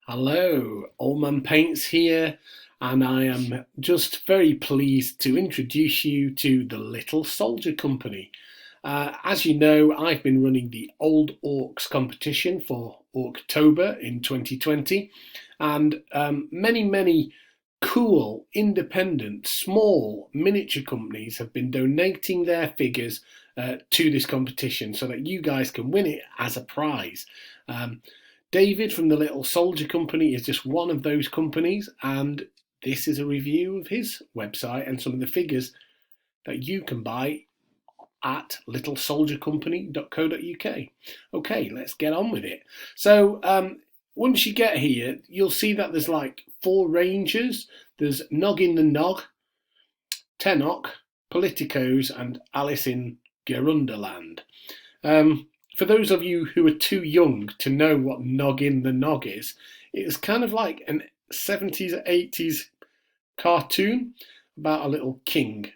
Hello, Old Man Paints here, and I am just very pleased to introduce you to the Little Soldier Company. As you know, I've been running the Old Orcs competition for Orctober in 2020, and many cool, independent, small miniature companies have been donating their figures to this competition so that you guys can win it as a prize. Um, David from the Little Soldier Company is just one of those companies, and this is a review of his website and some of the figures that you can buy at littlesoldiercompany.co.uk. Okay, let's get on with it. So, once you get here, you'll see that there's like four rangers. There's Noggin the Nog, Tenok, Politicos, and Alice in Gerunderland. For those of you who are too young to know what Noggin the Nog is, it's kind of like an 70s, 80s cartoon about a little king.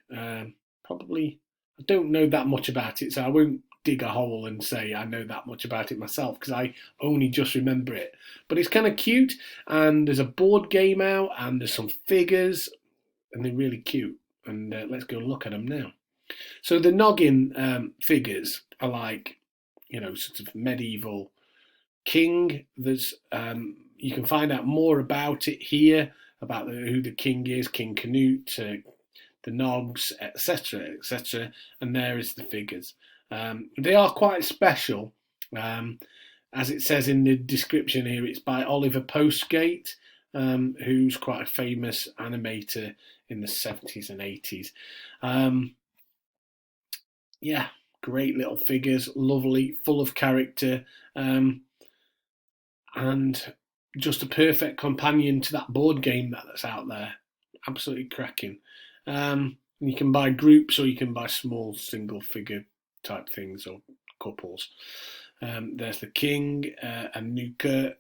Probably, I don't know that much about it, so I won't dig a hole and say I know that much about it myself because I only just remember it. But it's kind of cute, and there's a board game out, and there's some figures, and they're really cute. And let's go and look at them now. So the Noggin figures are like, sort of medieval king. There's you can find out more about it here, about who the king is, King Canute, the Nogs, etc., etc. And there is the figures. They are quite special. As it says in the description here, it's by Oliver Postgate, who's quite a famous animator in the 70s and 80s. Yeah, great little figures, lovely, full of character, and just a perfect companion to that board game that's out there. Absolutely cracking. You can buy groups or you can buy small single figure type things or couples. There's the king, Anuka,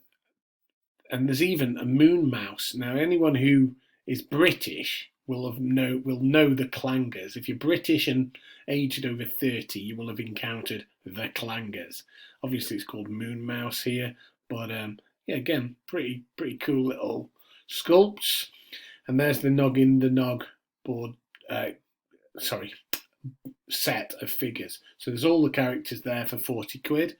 and there's even a moon mouse. Now, anyone who is British will know the clangers. If you're British and aged over 30, you will have encountered the clangers. Obviously, it's called moon mouse here, but yeah, again, pretty cool little sculpts. And there's the Noggin the Nog board. Sorry, set of figures. So there's all the characters there for 40 quid.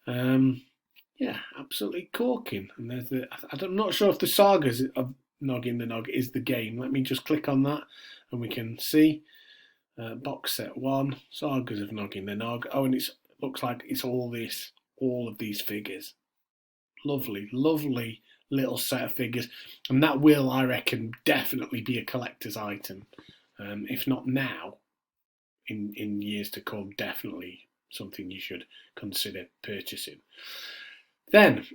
Yeah, absolutely corking. And there's I'm not sure if the sagas of Noggin the Nog is the game. Let me just click on that and we can see. Box set 1, Sagas of Noggin the Nog. Oh, and it looks like it's all of these figures. Lovely little set of figures. And that will, I reckon, definitely be a collector's item. If not now, in years to come, definitely something you should consider purchasing. Then,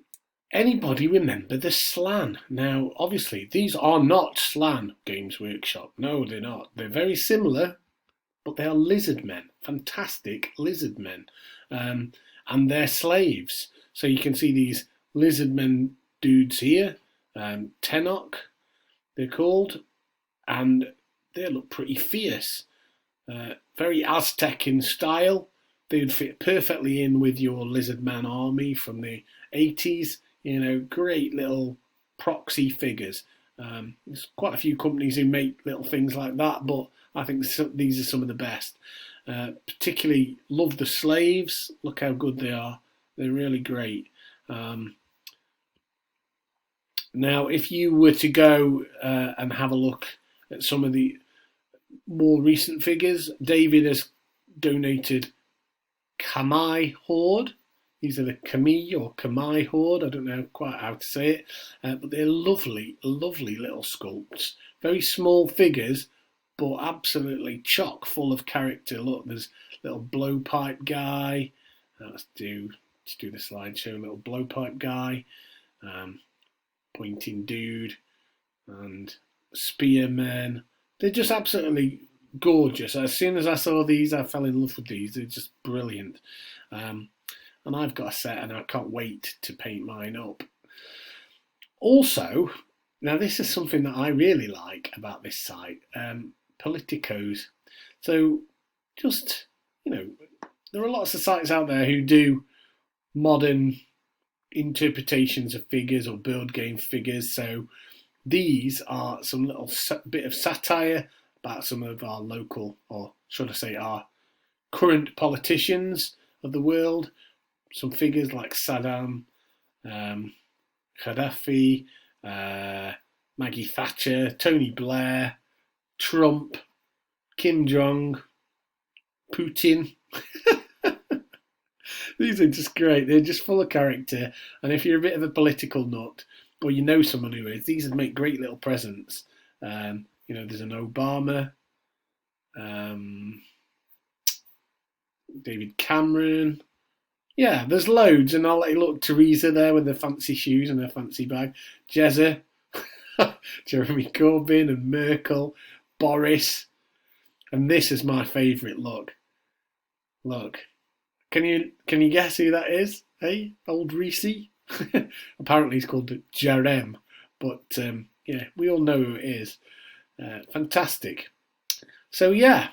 anybody remember the Slan? Now, obviously, these are not Slan Games Workshop. No, they're not. They're very similar, but they are lizard men, fantastic lizard men, and they're slaves. So you can see these lizard men dudes here, Tenok, they're called, and they look pretty fierce, very Aztec in style. They'd fit perfectly in with your lizard man army from the 80s. Great little proxy figures. There's quite a few companies who make little things like that, but I think these are some of the best. Particularly love the slaves. Look how good they are. They're really great. Now, if you were to go and have a look at some of the more recent figures, David has donated Kamai Horde. These are the Kami or Kamai Horde. I don't know quite how to say it, but they're lovely little sculpts. Very small figures, but absolutely chock full of character. Look, there's little blowpipe guy. Let's do the slideshow. Little blowpipe guy, pointing dude, and spearmen. They're just absolutely gorgeous. As soon as I saw these, I fell in love with these. They're just brilliant. And I've got a set and I can't wait to paint mine up. Also, now this is something that I really like about this site, Politicos. So just, there are lots of sites out there who do modern interpretations of figures or board game figures. So these are some little bit of satire about some of our local, or should I say our current politicians of the world. Some figures like Saddam, Gaddafi, Maggie Thatcher, Tony Blair, Trump, Kim Jong, Putin. These are just great. They're just full of character. And if you're a bit of a political nut, or you know someone who is, these would make great little presents. There's an Obama, David Cameron. Yeah, there's loads. And I'll let you look. Teresa there with her fancy shoes and her fancy bag. Jezza, Jeremy Corbyn and Merkel, Boris. And this is my favourite. Look. Can you guess who that is? Hey, old Reese? Apparently he's called Jerem, but we all know who it is. Fantastic. So yeah,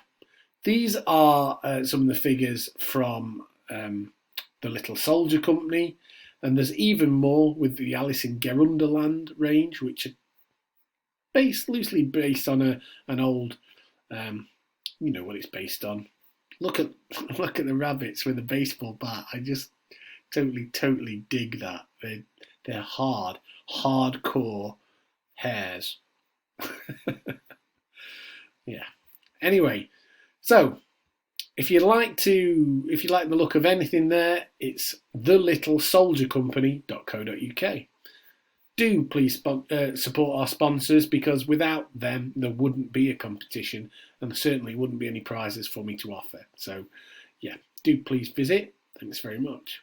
these are some of the figures from the Little Soldier Company, and there's even more with the Alice in Gerunderland range, which are loosely based on an old, what it's based on. Look at the rabbits with a baseball bat. I just totally dig that. They're hardcore hares. Yeah. Anyway, so if you like the look of anything there, it's thelittlesoldiercompany.co.uk. Do please support our sponsors, because without them there wouldn't be a competition, and there certainly wouldn't be any prizes for me to offer. So yeah, do please visit. Thanks very much.